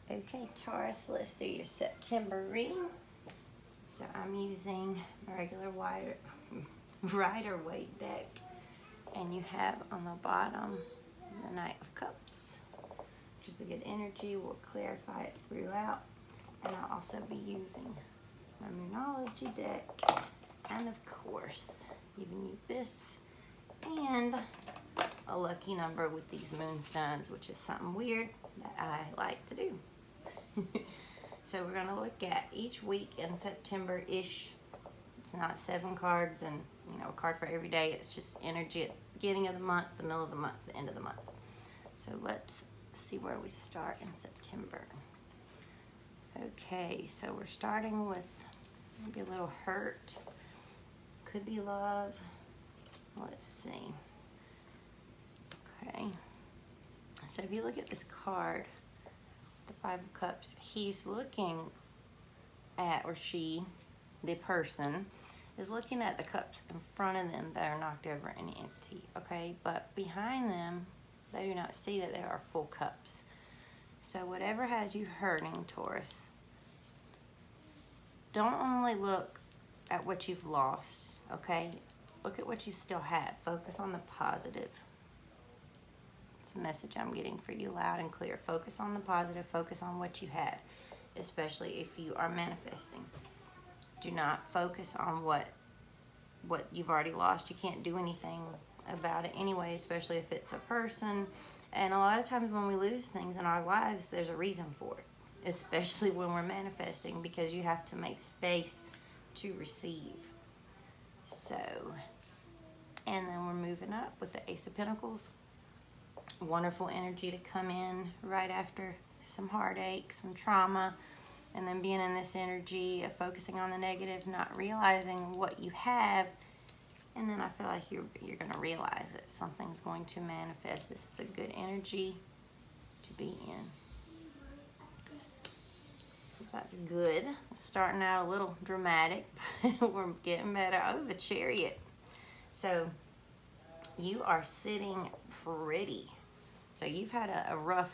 Okay, Taurus, let's do your September reading. So I'm using my regular Rider Waite deck, and you have on the bottom the Knight of Cups, which is a good energy. We'll clarify it throughout, and I'll also be using my Moonology deck, and of course, giving you this and a lucky number with these moonstones, which is something weird that I like to do. So we're going to look at each week in September-ish. It's not 7 cards and a card for every day. It's just energy at the beginning of the month, the middle of the month, the end of the month. So let's see where we start in September. Okay, so we're starting with maybe a little hurt. Could be love. Let's see. Okay. So if you look at this card, the 5 of Cups, he's looking at, or she, the person, is looking at the cups in front of them that are knocked over and empty, okay? But behind them, they do not see that there are full cups. So whatever has you hurting, Taurus, don't only look at what you've lost, okay? Look at what you still have. Focus on the positive. The message I'm getting for you loud and clear. Focus on the positive. Focus on what you have, especially if you are manifesting. Do not focus on what you've already lost. You can't do anything about it anyway, especially if it's a person. And a lot of times when we lose things in our lives, there's a reason for it, especially when we're manifesting, because you have to make space to receive. So, and then we're moving up with the Ace of Pentacles. Wonderful energy to come in right after some heartache, some trauma, and then being in this energy of focusing on the negative, not realizing what you have, and then I feel like you're going to realize it. Something's going to manifest. This is a good energy to be in. So that's good. Starting out a little dramatic, but we're getting better. Oh, the Chariot. So you are sitting pretty. So you've had a rough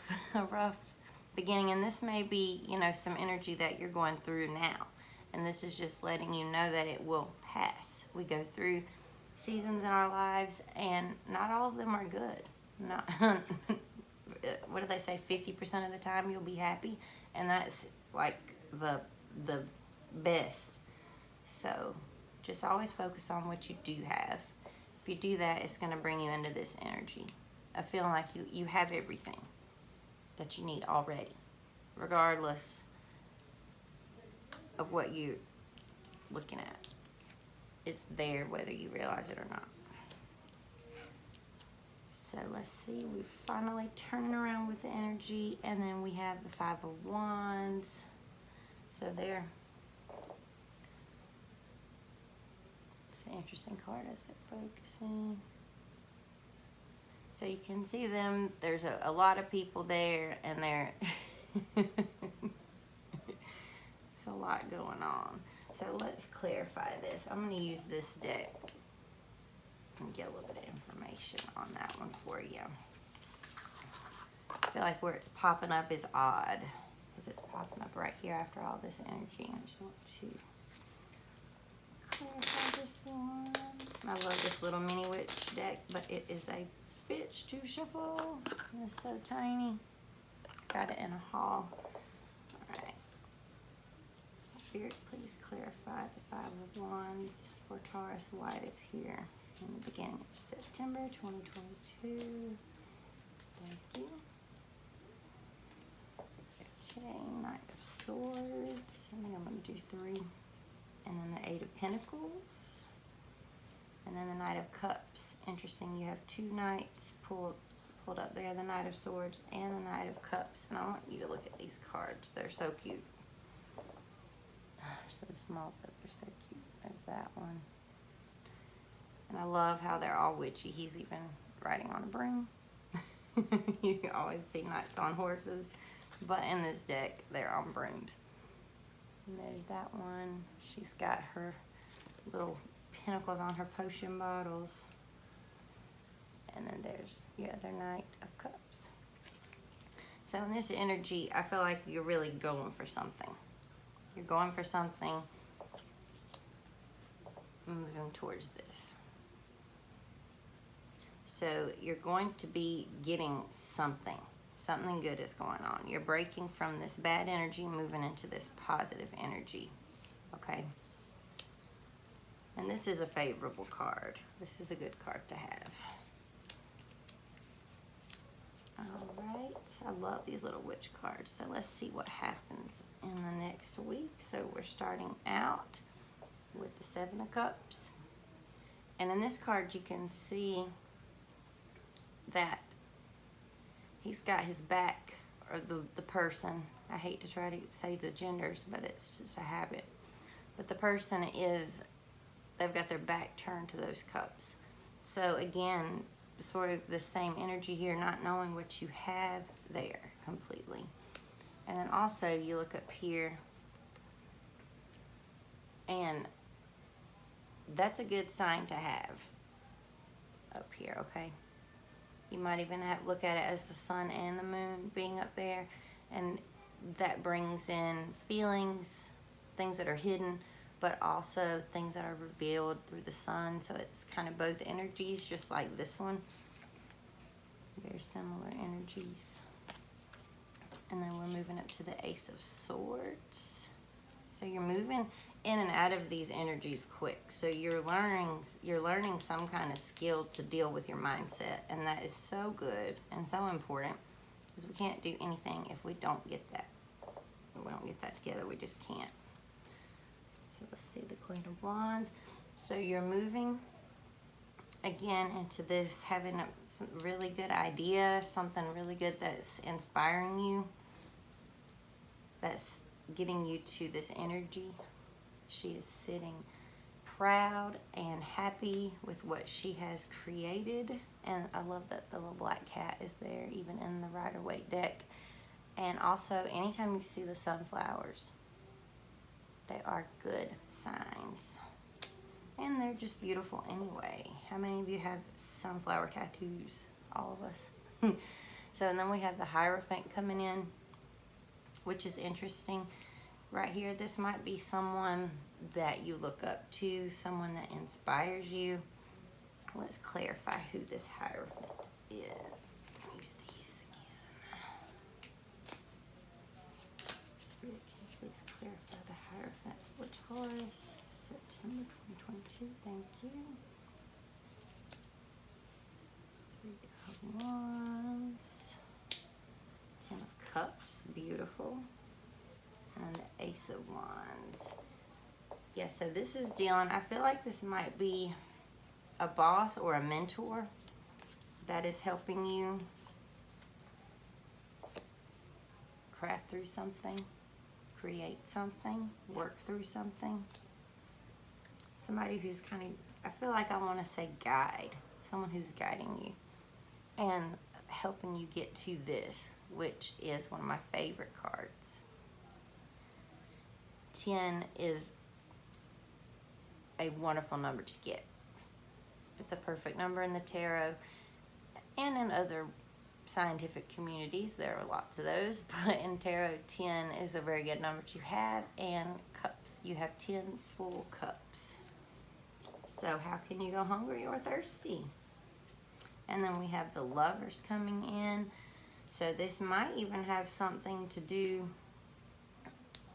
beginning, and this may be, some energy that you're going through now. And this is just letting you know that it will pass. We go through seasons in our lives, and not all of them are good. Not what do they say? 50% of the time you'll be happy, and that's like the best. So just always focus on what you do have. If you do that, it's going to bring you into this energy of feeling like you have everything that you need already, regardless of what you're looking at. It's there whether you realize it or not. So let's see, we're finally turning around with the energy, and then we have the 5 of Wands. So there. It's an interesting card as they're focusing. So you can see them, there's a lot of people there, and they're there's a lot going on. So let's clarify this. I'm going to use this deck and get a little bit of information on that one for you. I feel like where it's popping up is odd, because it's popping up right here after all this energy. I just want to clarify this one. I love this little mini witch deck, but it is a bitch to shuffle. It's so tiny. Got it in a haul. Alright. Spirit, please clarify the 5 of Wands for Taurus. Why it is here in the beginning of September 2022. Thank you. Okay, Knight of Swords. I think I'm going to do 3. And then the 8 of Pentacles. And then the Knight of Cups. Interesting, you have 2 knights pulled up there, the Knight of Swords and the Knight of Cups. And I want you to look at these cards. They're so cute. They're so small, but they're so cute. There's that one. And I love how they're all witchy. He's even riding on a broom. You always see knights on horses, but in this deck, they're on brooms. And there's that one. She's got her little pentacles on her potion bottles. And then there's your other Knight of Cups. So in this energy, I feel like you're really going for something. You're going for something, moving towards this. So you're going to be getting something. Something good is going on. You're breaking from this bad energy, moving into this positive energy. Okay? And this is a favorable card. This is a good card to have. Alright. I love these little witch cards. So let's see what happens in the next week. So we're starting out with the Seven of Cups. And in this card you can see that he's got his back, or the person, I hate to try to say the genders, but it's just a habit. But the person is, they've got their back turned to those cups. So again, sort of the same energy here, not knowing what you have there completely. And then also you look up here, and that's a good sign to have up here, okay? You might even look at it as the sun and the moon being up there, and that brings in feelings, things that are hidden, but also things that are revealed through the sun. So it's kind of both energies, just like this one. Very similar energies. And then we're moving up to the Ace of Swords. So you're moving in and out of these energies quick. So you're learning some kind of skill to deal with your mindset, and that is so good and so important, because we can't do anything if we don't get that. We don't get that together. We just can't. So let's see the Queen of Wands. So you're moving again into this, having a really good idea, something really good that's inspiring you, that's getting you to this energy. She is sitting proud and happy with what she has created. And I love that the little black cat is there, even in the Rider-Waite deck. And also, anytime you see the sunflowers, they are good signs. And they're just beautiful anyway. How many of you have sunflower tattoos? All of us. So, and then we have the Hierophant coming in, which is interesting. Right here, this might be someone that you look up to, someone that inspires you. Let's clarify who this Hierophant is. Use these again. Spirit, can you please clarify the Hierophant for Taurus, September 2022? Thank you. Three of Wands, 10 of Cups, beautiful. And the Ace of Wands. Yeah, so this is dealing, I feel like this might be a boss or a mentor that is helping you craft through something, create something, work through something. Somebody who's kind of, I feel like I want to say guide, someone who's guiding you and helping you get to this, which is one of my favorite cards. 10 is a wonderful number to get. It's a perfect number in the tarot and in other scientific communities. There are lots of those, but in tarot, 10 is a very good number to have. And cups, you have 10 full cups. So how can you go hungry or thirsty? And then we have the Lovers coming in. So this might even have something to do,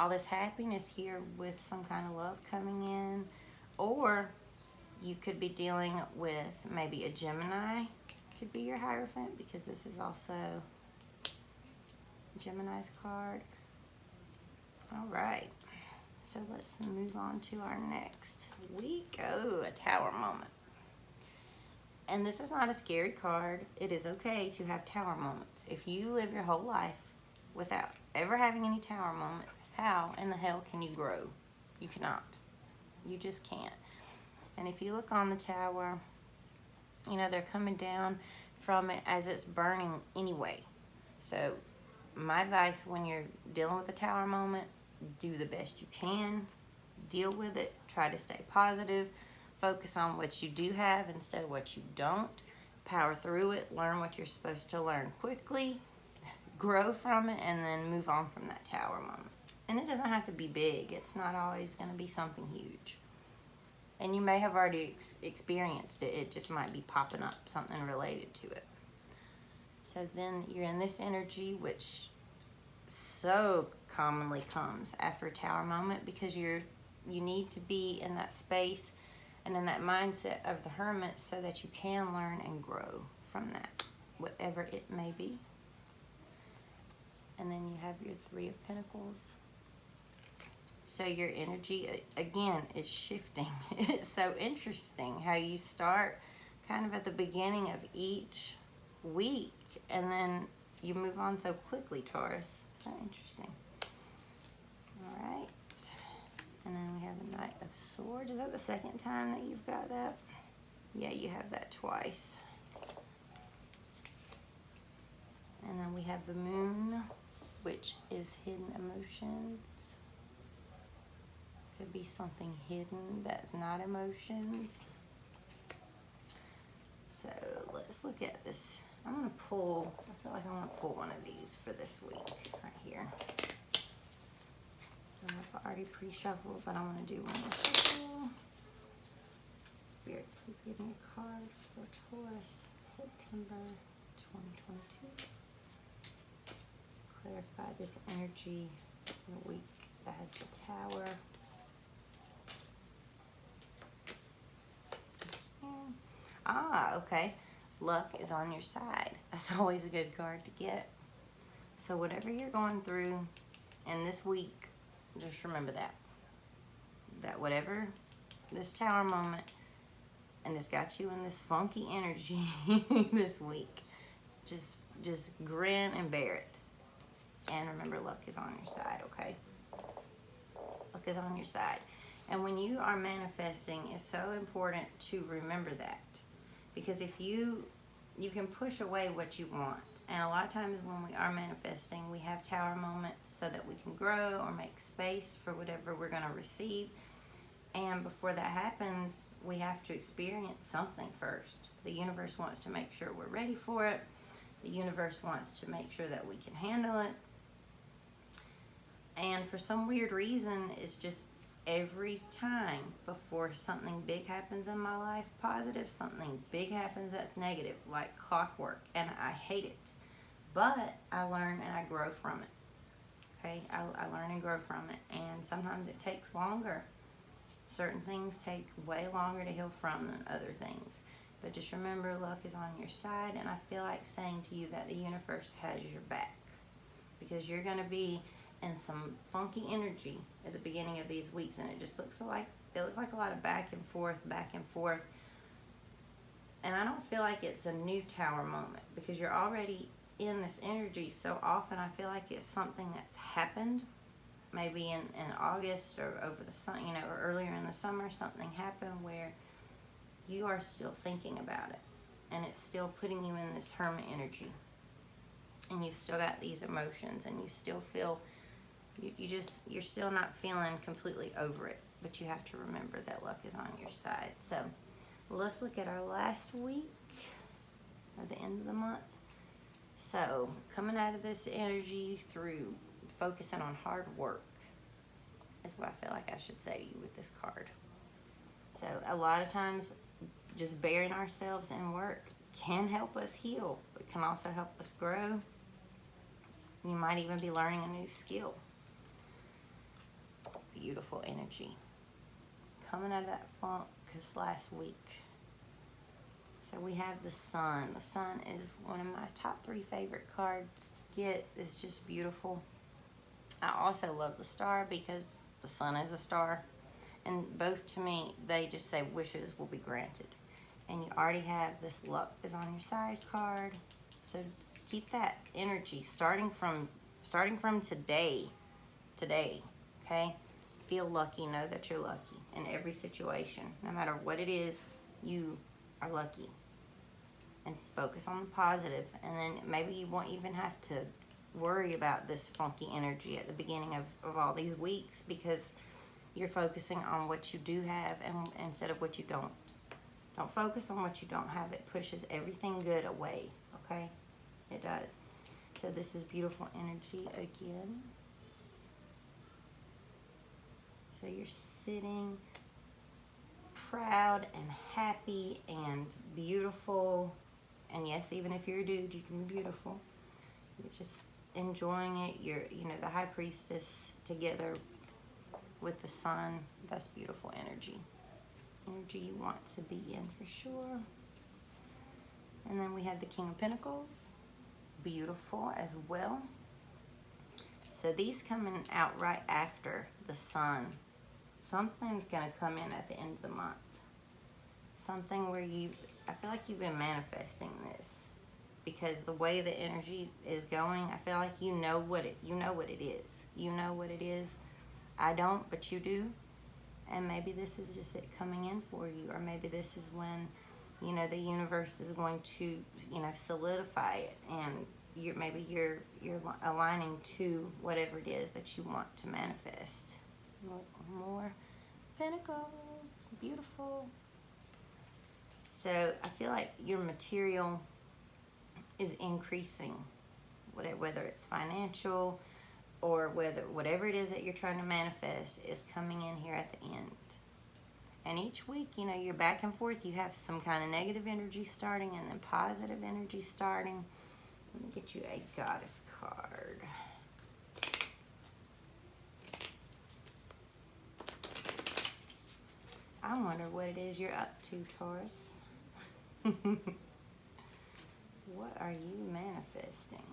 all this happiness here, with some kind of love coming in. Or you could be dealing with maybe a Gemini, could be your Hierophant, because this is also Gemini's card. All right, so let's move on to our next week. Oh, a Tower moment. And this is not a scary card. It is okay to have Tower moments. If you live your whole life without ever having any Tower moments, how in the hell can you grow? You cannot. You just can't. And if you look on the Tower, you know, they're coming down from it as it's burning anyway. So my advice when you're dealing with a Tower moment, do the best you can. Deal with it. Try to stay positive. Focus on what you do have instead of what you don't. Power through it. Learn what you're supposed to learn quickly. grow from it and then move on from that Tower moment. And it doesn't have to be big. It's not always going to be something huge. And you may have already experienced it. It just might be popping up, something related to it. So then you're in this energy, which so commonly comes after a Tower moment, because you need to be in that space and in that mindset of the Hermit so that you can learn and grow from that, whatever it may be. And then you have your Three of Pentacles. So your energy, again, is shifting. It's so interesting how you start kind of at the beginning of each week, and then you move on so quickly, Taurus. So interesting. All right. And then we have the Knight of Swords. Is that the second time that you've got that? Yeah, you have that twice. And then we have the Moon, which is hidden emotions. Could be something hidden that's not emotions. So let's look at this. I'm going to pull, I feel like I want to pull one of these for this week right here. I've already pre-shuffled, but I want to do one more shuffle. Spirit, please give me a card for Taurus, September 2022. Clarify this energy in a week that has the Tower. Ah, okay. Luck is on your side. That's always a good card to get. So whatever you're going through in this week, just remember that. That whatever this Tower moment, and it's got you in this funky energy this week, just grin and bear it. And remember, luck is on your side, okay? Luck is on your side. And when you are manifesting, it's so important to remember that. Because if you can push away what you want. And a lot of times when we are manifesting, we have Tower moments so that we can grow or make space for whatever we're going to receive. And before that happens, we have to experience something first. The universe wants to make sure we're ready for it. The universe wants to make sure that we can handle it. And for some weird reason, it's just every time before something big happens in my life, positive, something big happens that's negative, like clockwork, and I hate it. But I learn and I grow from it. Okay, I learn and grow from it, and sometimes it takes longer. Certain things take way longer to heal from than other things. But just remember, luck is on your side, and I feel like saying to you that the universe has your back, because you're going to be in some funky energy at the beginning of these weeks, and it just looks like a lot of back and forth. And I don't feel like it's a new Tower moment, because you're already in this energy. So often I feel like it's something that's happened, maybe in August or over the sun, or earlier in the summer, something happened where you are still thinking about it, and it's still putting you in this Hermit energy, and you've still got these emotions, and you still feel you're still not feeling completely over it. But you have to remember that luck is on your side. So let's look at our last week, or the end of the month. So coming out of this energy through focusing on hard work is what I feel like I should say to you with this card. So a lot of times just burying ourselves in work can help us heal, but can also help us grow. You might even be learning a new skill. Beautiful energy. Coming out of that funk this last week. So we have the Sun. The Sun is one of my top 3 favorite cards to get. It's just beautiful. I also love the Star, because the Sun is a star. And both, to me, they just say wishes will be granted. And you already have this luck is on your side card. So keep that energy starting from today, okay? Feel lucky, know that you're lucky in every situation. No matter what it is, you are lucky. And focus on the positive. And then maybe you won't even have to worry about this funky energy at the beginning of all these weeks, because you're focusing on what you do have and instead of what you don't. Don't focus on what you don't have. It pushes everything good away, okay? It does. So this is beautiful energy again. So you're sitting proud and happy and beautiful. And yes, even if you're a dude, you can be beautiful. You're just enjoying it. You're, you know, the high priestess together with the sun. That's beautiful energy. Energy you want to be in for sure. And then we have the King of Pentacles. Beautiful as well. So these coming out right after the sun. Something's going to come in at the end of the month. Something where I feel like you've been manifesting this. Because the way the energy is going, I feel like you know what it is. You know what it is. I don't, but you do. And maybe this is just it coming in for you. Or maybe this is when, you know, the universe is going to, you know, solidify it. And maybe you're aligning to whatever it is that you want to manifest. More pentacles. Beautiful. So I feel like your material is increasing, whether it's financial or whatever it is that you're trying to manifest is coming in here at the end. And each week, you know, you're back and forth. You have some kind of negative energy starting and then positive energy starting. Let me get you a goddess card. I wonder what it is you're up to, Taurus. What are you manifesting?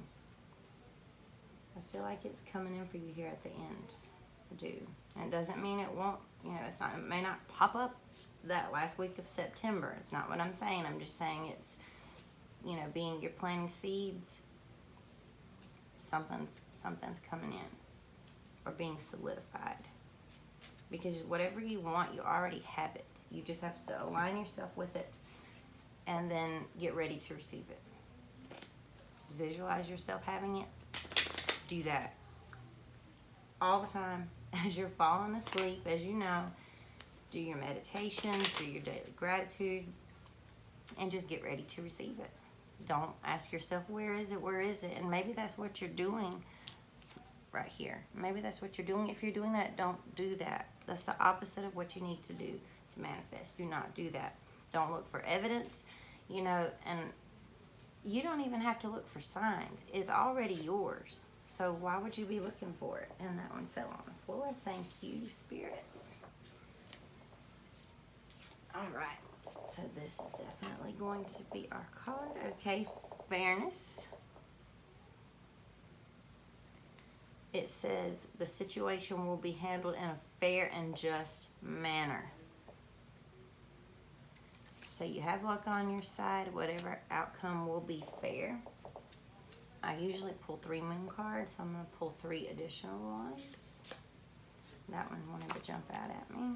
I feel like it's coming in for you here at the end. I do. And it doesn't mean it won't, you know, it may not pop up that last week of September. It's not what I'm saying. I'm just saying it's, you know, you're planting seeds. Something's coming in or being solidified. Because whatever you want, you already have it. You just have to align yourself with it and then get ready to receive it. Visualize yourself having it. Do that all the time as you're falling asleep, as you know. Do your meditations, do your daily gratitude, and just get ready to receive it. Don't ask yourself, where is it? Where is it? And maybe that's what you're doing right here. Maybe that's what you're doing. If you're doing that, don't do that. That's the opposite of what you need to do to manifest. Do not do that. Don't look for evidence, you know, and you don't even have to look for signs. It's already yours. So why would you be looking for it? And that one fell on the floor. Thank you, Spirit. All right. So this is definitely going to be our card. Okay, fairness. It says the situation will be handled in a fair and just manner. So you have luck on your side. Whatever outcome will be fair. I usually pull 3 moon cards, so I'm going to pull 3 additional ones. That one wanted to jump out at me.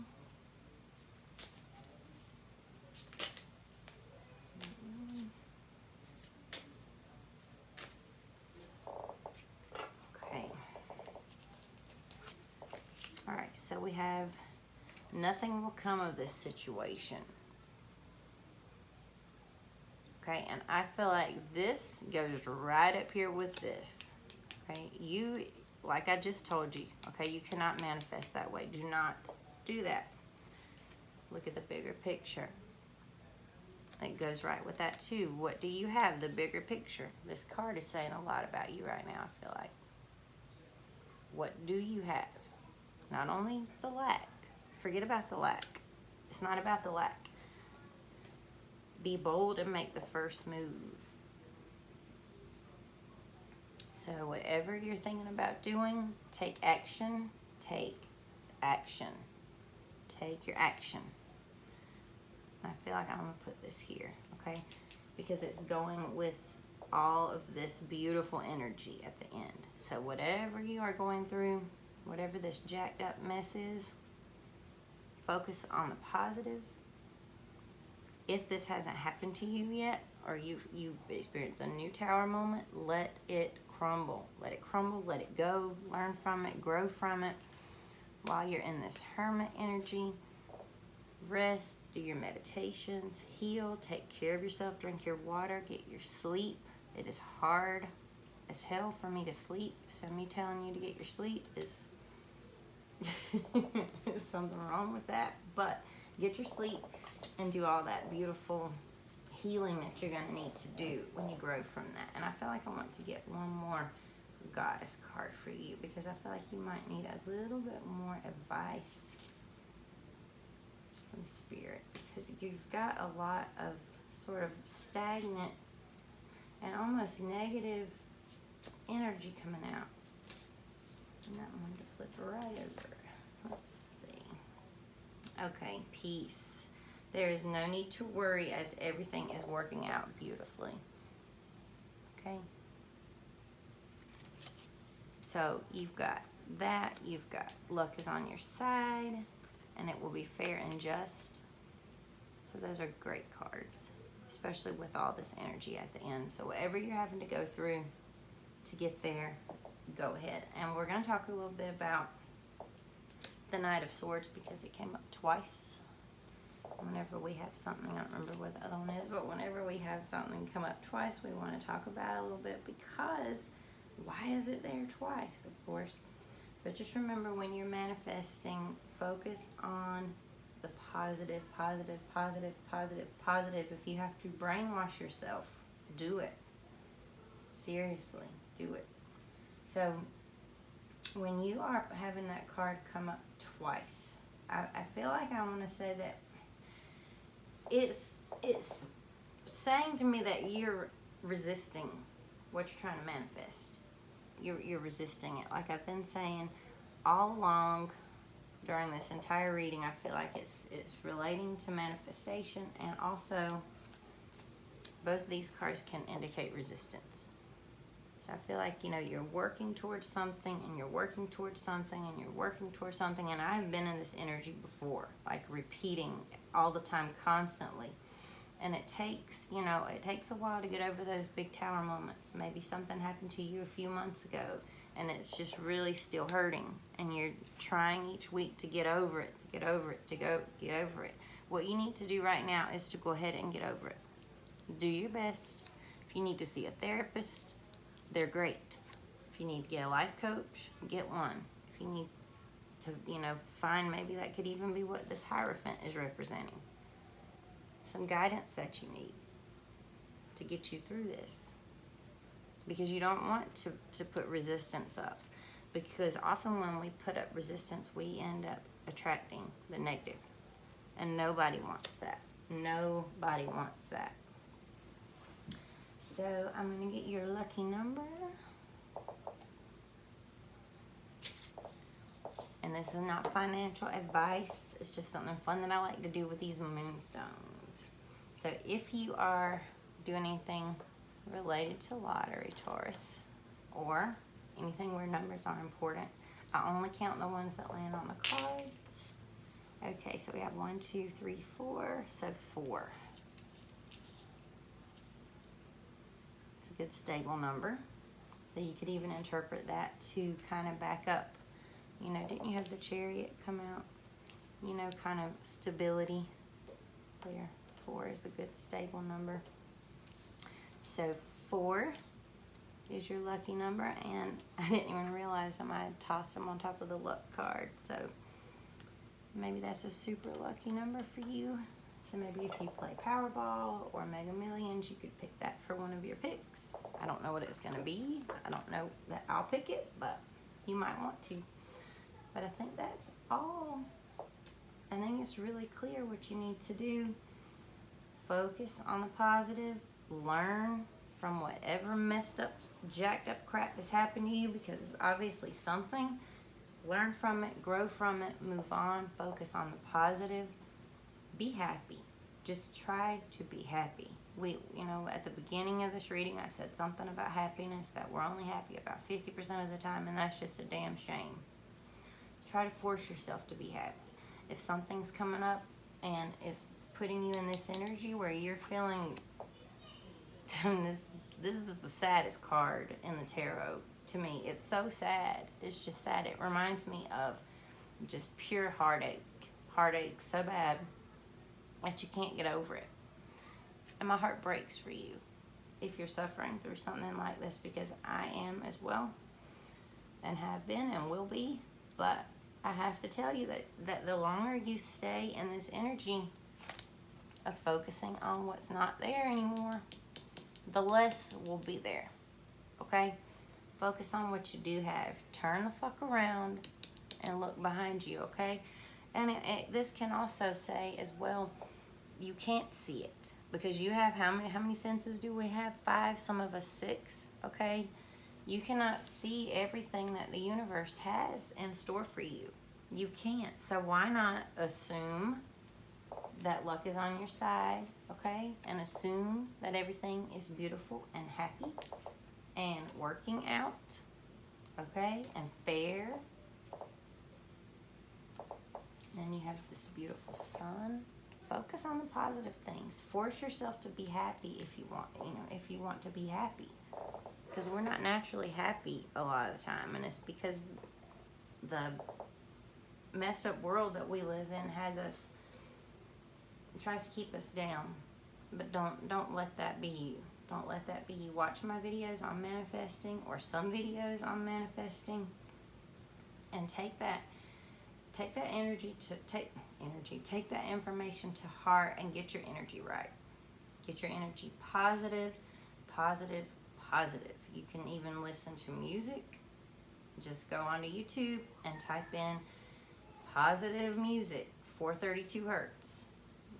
Okay. All right, so we have nothing will come of this situation. Okay, and I feel like this goes right up here with this. Okay, you, like I just told you, okay, you cannot manifest that way. Do not do that. Look at the bigger picture. It goes right with that too. What do you have? The bigger picture. This card is saying a lot about you right now, I feel like. What do you have? Not only the lack. Forget about the lack. It's not about the lack. Be bold and make the first move. So whatever you're thinking about doing, take action. Take action. Take your action. I feel like I'm going to put this here, okay? Because it's going with all of this beautiful energy at the end. So whatever you are going through, whatever this jacked up mess is, focus on the positive. If this hasn't happened to you yet, or you've experienced a new tower moment, let it crumble. Let it crumble, let it go, learn from it, grow from it. While you're in this hermit energy, rest, do your meditations, heal, take care of yourself, drink your water, get your sleep. It is hard. as hell for me to sleep. So me telling you to get your sleep is there's something wrong with that. But get your sleep and do all that beautiful healing that you're going to need to do when you grow from that. And I feel like I want to get one more goddess card for you, because I feel like you might need a little bit more advice from spirit, because you've got a lot of sort of stagnant and almost negative energy coming out. And that one to flip right over. Let's see. Okay, peace. There is no need to worry, as everything is working out beautifully. Okay? So you've got that. You've got luck is on your side, and it will be fair and just. So those are great cards, especially with all this energy at the end. So whatever you're having to go through to get there, go ahead. And we're going to talk a little bit about the Knight of Swords, because it came up twice. Whenever we have something, I don't remember what the other one is, but whenever we have something come up twice, we want to talk about it a little bit, because why is it there twice, of course. But just remember, when you're manifesting, focus on the positive, positive, positive, positive, positive. If you have to brainwash yourself, do it. Seriously, do it. So when you are having that card come up twice, I feel like I want to say that it's saying to me that you're resisting what you're trying to manifest. You're resisting it. Like I've been saying all along during this entire reading, I feel like it's relating to manifestation, and also both of these cards can indicate resistance. So I feel like, you know, you're working towards something, and you're working towards something, and you're working towards something. And I've been in this energy before, like repeating all the time, constantly. And it takes, you know, it takes a while to get over those big tower moments. Maybe something happened to you a few months ago, and it's just really still hurting. And you're trying each week to get over it, to get over it, to get over it. What you need to do right now is to go ahead and get over it. Do your best. If you need to see a therapist, they're great. If you need to get a life coach, get one. If you need to, you know, find, maybe that could even be what this Hierophant is representing. Some guidance that you need to get you through this. Because you don't want to put resistance up. Because often when we put up resistance, we end up attracting the negative. And nobody wants that. Nobody wants that. So I'm going to get your lucky number. And this is not financial advice. It's just something fun that I like to do with these moonstones. So if you are doing anything related to lottery, Taurus, or anything where numbers are important, I only count the ones that land on the cards. Okay, so we have 1, 2, 3, 4. So 4. It's a good stable number. So you could even interpret that to kind of back up. You know, didn't you have the Chariot come out? You know, kind of stability there. 4 is a good stable number. So 4 is your lucky number, and I didn't even realize I might have tossed them on top of the luck card. So maybe that's a super lucky number for you. So maybe if you play Powerball or Mega Millions, you could pick that for one of your picks. I don't know what it's going to be. I don't know that I'll pick it, but you might want to. But I think that's all. I think it's really clear what you need to do. Focus on the positive. Learn from whatever messed up, jacked up crap has happened to you, because it's obviously something. Learn from it, grow from it, move on, focus on the positive. Be happy. Just try to be happy. You know, at the beginning of this reading, I said something about happiness, that we're only happy about 50% of the time, and that's just a damn shame. Try to force yourself to be happy. If something's coming up and it's putting you in this energy where you're feeling this is the saddest card in the tarot to me. It's so sad. It's just sad. It reminds me of just pure heartache. Heartache so bad that you can't get over it. And my heart breaks for you. if you're suffering through something like this, because I am as well, and have been and will be. But I have to tell you that the longer you stay in this energy of focusing on what's not there anymore, the less will be there. Okay? Focus on what you do have. Turn the fuck around and look behind you, okay? And this can also say as well, you can't see it, because you have how many senses do we have? 5, some of us 6, okay? You cannot see everything that the universe has in store for you. You can't. So why not assume that luck is on your side, okay? And assume that everything is beautiful and happy and working out, okay? And fair. Then you have this beautiful sun. Focus on the positive things. Force yourself to be happy if you want, if you want to be happy. Because we're not naturally happy a lot of the time. And it's because the messed up world that we live in tries to keep us down. But don't let that be you. Don't let that be you. Watch my videos on manifesting, or some videos on manifesting, and take that energy to take that information to heart and get your energy right. Get your energy positive, positive, positive. You can even listen to music. Just go onto YouTube and type in positive music, 432 hertz.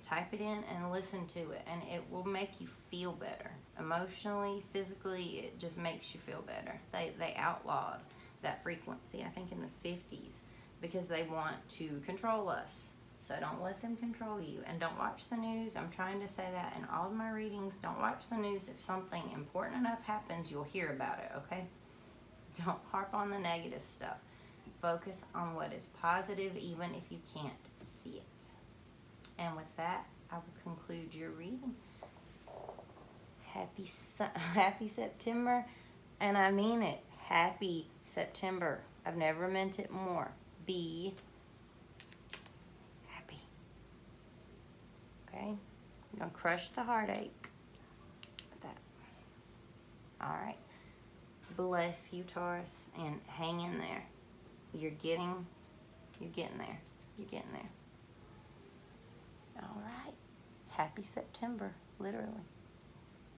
Type it in and listen to it, and it will make you feel better. Emotionally, physically, it just makes you feel better. They outlawed that frequency, I think in the 50s, because they want to control us. So don't let them control you. And don't watch the news. I'm trying to say that in all of my readings. Don't watch the news. If something important enough happens, you'll hear about it, okay? Don't harp on the negative stuff. Focus on what is positive, even if you can't see it. And with that, I will conclude your reading. Happy September. And I mean it. Happy September. I've never meant it more. Be happy. Okay? I'm going to crush the heartache with that. All right. Bless you, Taurus, and hang in there. You're getting there. You're getting there. All right. Happy September, literally.